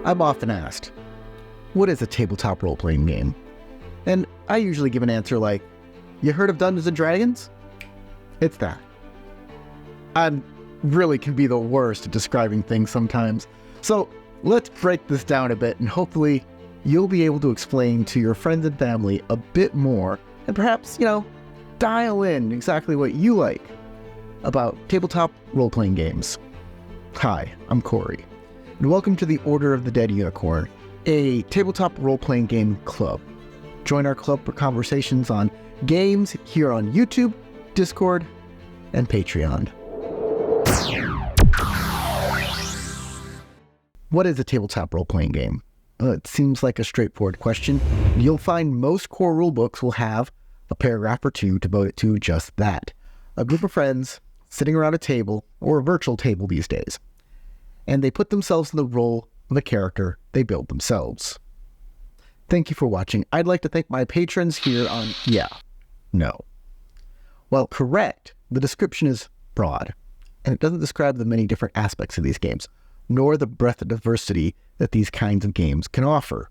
I'm often asked, what is a tabletop role-playing game? And I usually give an answer like, you heard of Dungeons & Dragons? It's that. I really can be the worst at describing things sometimes. So let's break this down a bit, and hopefully you'll be able to explain to your friends and family a bit more, and perhaps, dial in exactly what you like about tabletop role-playing games. Hi, I'm Corey, and welcome to the Order of the Dead Unicorn, a tabletop role-playing game club. Join our club for conversations on games here on YouTube, Discord, and Patreon. What is a tabletop role-playing game? It seems like a straightforward question. You'll find most core rulebooks will have a paragraph or two devoted to just that. A group of friends sitting around a table, or a virtual table these days, and they put themselves in the role of a character they build themselves. Thank you for watching. I'd like to thank my patrons here on No. While correct, the description is broad, and it doesn't describe the many different aspects of these games, nor the breadth of diversity that these kinds of games can offer.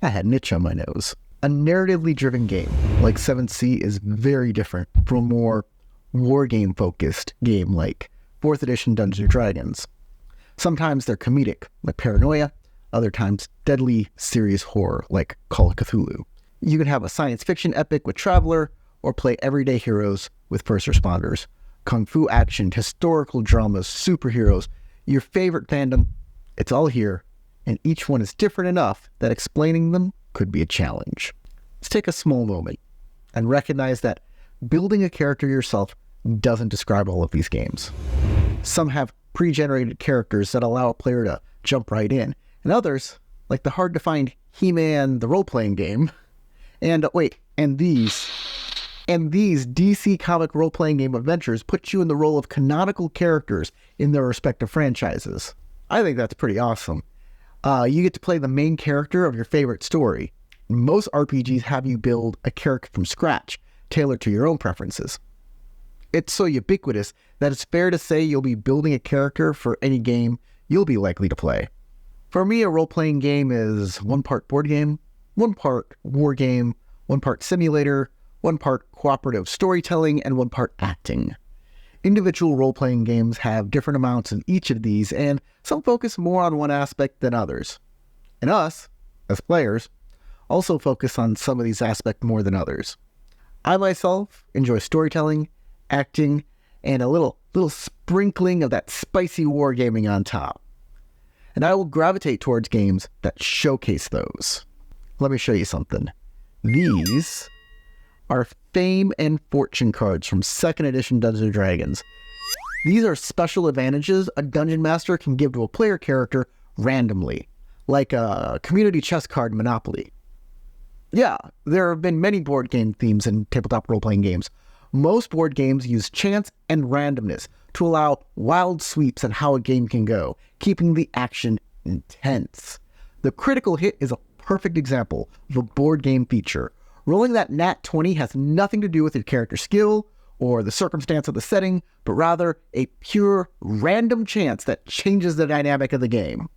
I had an itch on my nose. A narratively driven game like 7th is very different from a more wargame-focused game like 4th edition Dungeons & Dragons. Sometimes they're comedic, like Paranoia, other times deadly serious horror, like Call of Cthulhu. You can have a science fiction epic with Traveler, or play everyday heroes with first responders. Kung fu action, historical dramas, superheroes, your favorite fandom, it's all here, and each one is different enough that explaining them could be a challenge. Let's take a small moment and recognize that building a character yourself doesn't describe all of these games. Some have pre-generated characters that allow a player to jump right in, and others, like the hard-to-find He-Man the role-playing game, and these DC comic role-playing game adventures put you in the role of canonical characters in their respective franchises. I think that's pretty awesome. You get to play the main character of your favorite story. Most RPGs have you build a character from scratch, tailored to your own preferences. It's so ubiquitous that it's fair to say you'll be building a character for any game you'll be likely to play. For me, a role-playing game is one part board game, one part war game, one part simulator, one part cooperative storytelling, and one part acting. Individual role-playing games have different amounts of each of these, and some focus more on one aspect than others. And us, as players, also focus on some of these aspects more than others. I myself enjoy storytelling, acting, and a little sprinkling of that spicy wargaming on top. And I will gravitate towards games that showcase those. Let me show you something. These are Fame and Fortune cards from 2nd edition Dungeons & Dragons. These are special advantages a dungeon master can give to a player character randomly, like a community chess card Monopoly. Yeah, there have been many board game themes in tabletop role-playing games. Most board games use chance and randomness to allow wild sweeps on how a game can go, keeping the action intense. The critical hit is a perfect example of a board game feature. Rolling that nat 20 has nothing to do with your character skill or the circumstance of the setting, but rather a pure random chance that changes the dynamic of the game.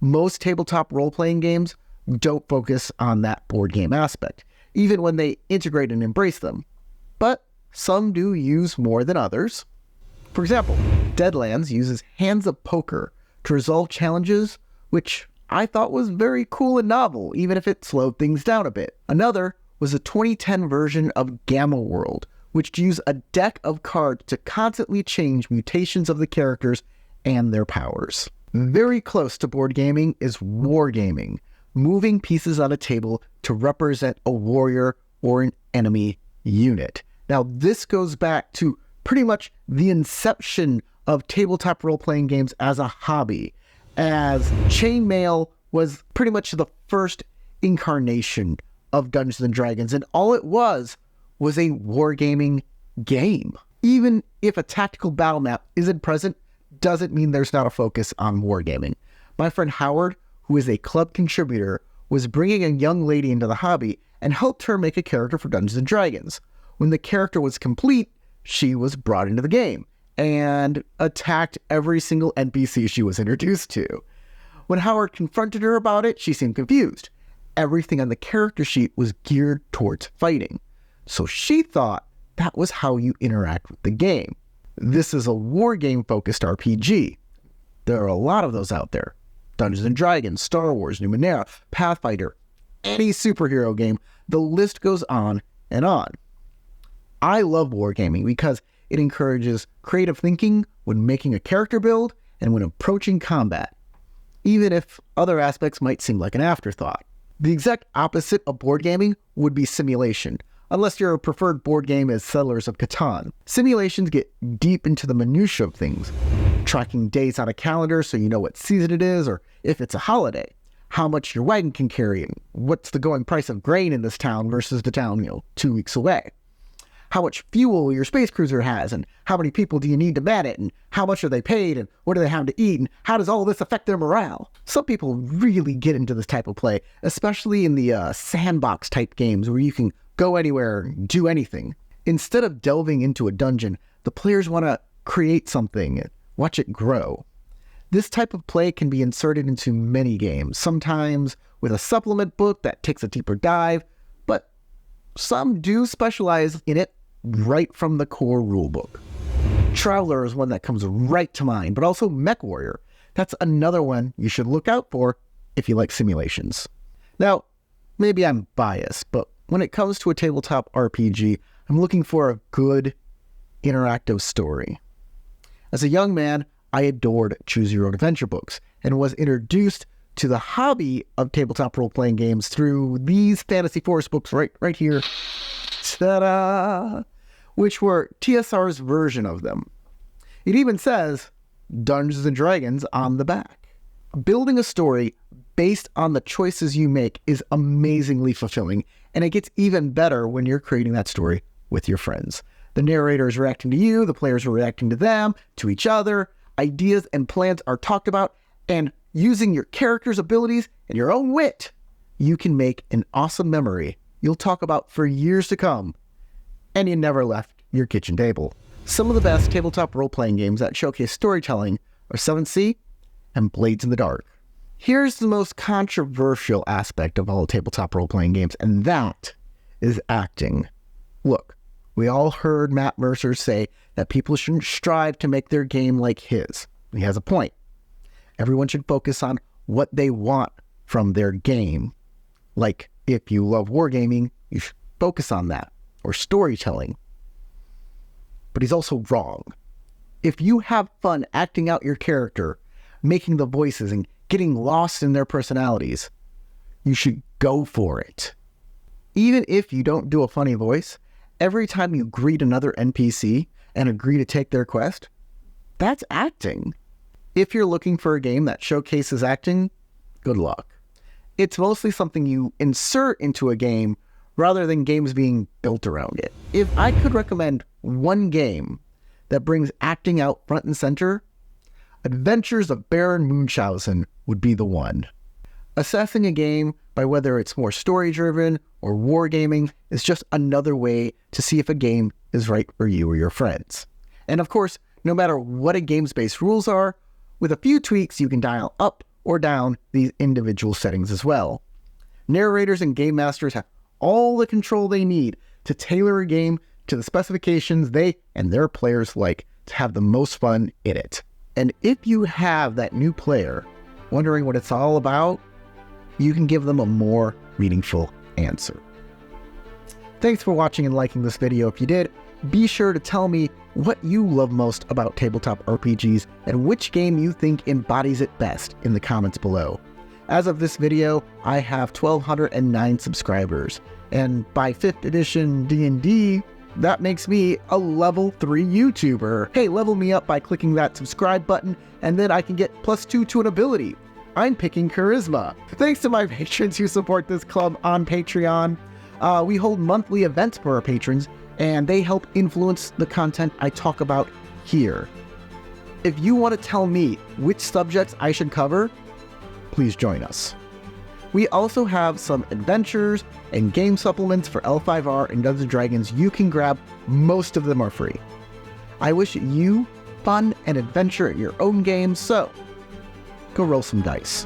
Most tabletop role-playing games don't focus on that board game aspect, even when they integrate and embrace them. But some do use more than others. For example, Deadlands uses Hands of Poker to resolve challenges, which I thought was very cool and novel, even if it slowed things down a bit. Another was a 2010 version of Gamma World, which used a deck of cards to constantly change mutations of the characters and their powers. Very close to board gaming is wargaming, moving pieces on a table to represent a warrior or an enemy unit. Now, this goes back to pretty much the inception of tabletop role-playing games as a hobby, as chainmail was pretty much the first incarnation of Dungeons & Dragons, and all it was a wargaming game. Even if a tactical battle map isn't present, doesn't mean there's not a focus on wargaming. My friend Howard, who is a club contributor, was bringing a young lady into the hobby and helped her make a character for Dungeons & Dragons. When the character was complete, she was brought into the game, and attacked every single NPC she was introduced to. When Howard confronted her about it, she seemed confused. Everything on the character sheet was geared towards fighting, so she thought that was how you interact with the game. This is a war game focused RPG. There are a lot of those out there. Dungeons and Dragons, Star Wars, Numenera, Pathfinder, any superhero game, the list goes on and on. I love wargaming because it encourages creative thinking when making a character build and when approaching combat, even if other aspects might seem like an afterthought. The exact opposite of board gaming would be simulation, unless your preferred board game is Settlers of Catan. Simulations get deep into the minutiae of things, tracking days on a calendar so you know what season it is or if it's a holiday, how much your wagon can carry, and what's the going price of grain in this town versus the town, 2 weeks away. How much fuel your space cruiser has, and how many people do you need to man it, and how much are they paid, and what do they have to eat, and how does all this affect their morale? Some people really get into this type of play, especially in the sandbox type games where you can go anywhere and do anything. Instead of delving into a dungeon, the players want to create something and watch it grow. This type of play can be inserted into many games, sometimes with a supplement book that takes a deeper dive, but some do specialize in it right from the core rulebook. Traveler is one that comes right to mind, but also MechWarrior. That's another one you should look out for if you like simulations. Now, maybe I'm biased, but when it comes to a tabletop RPG, I'm looking for a good, interactive story. As a young man, I adored Choose Your Own Adventure books and was introduced to the hobby of tabletop role-playing games through these Fantasy Forest books right here, ta-da, which were TSR's version of them. It even says Dungeons and Dragons on the back. Building a story based on the choices you make is amazingly fulfilling, and it gets even better when you're creating that story with your friends. The narrator is reacting to you, the players are reacting to them, to each other, ideas and plans are talked about, and using your character's abilities and your own wit, you can make an awesome memory you'll talk about for years to come, and you never left your kitchen table. Some of the best tabletop role-playing games that showcase storytelling are 7th Sea and Blades in the Dark. Here's the most controversial aspect of all tabletop role-playing games, and that is acting. Look, we all heard Matt Mercer say that people shouldn't strive to make their game like his. He has a point. Everyone should focus on what they want from their game. Like, if you love wargaming, you should focus on that, or storytelling. But he's also wrong. If you have fun acting out your character, making the voices and getting lost in their personalities, you should go for it. Even if you don't do a funny voice, every time you greet another NPC and agree to take their quest, that's acting. If you're looking for a game that showcases acting, good luck. It's mostly something you insert into a game rather than games being built around it. If I could recommend one game that brings acting out front and center, Adventures of Baron Munchausen would be the one. Assessing a game by whether it's more story-driven or wargaming is just another way to see if a game is right for you or your friends. And of course, no matter what a game's base rules are, with a few tweaks you can dial up or down these individual settings as well. Narrators and game masters have all the control they need to tailor a game to the specifications they and their players like to have the most fun in it. And if you have that new player wondering what it's all about, you can give them a more meaningful answer. Thanks for watching and liking this video. If you did, be sure to tell me what you love most about tabletop RPGs and which game you think embodies it best in the comments below. As of this video, I have 1,209 subscribers, and by 5th edition D&D, that makes me a level 3 YouTuber. Hey, level me up by clicking that subscribe button, and then I can get +2 to an ability. I'm picking Charisma. Thanks to my patrons who support this club on Patreon. We hold monthly events for our patrons, and they help influence the content I talk about here. If you want to tell me which subjects I should cover, please join us. We also have some adventures and game supplements for L5R and Dungeons & Dragons you can grab. Most of them are free. I wish you fun and adventure in your own games, so go roll some dice.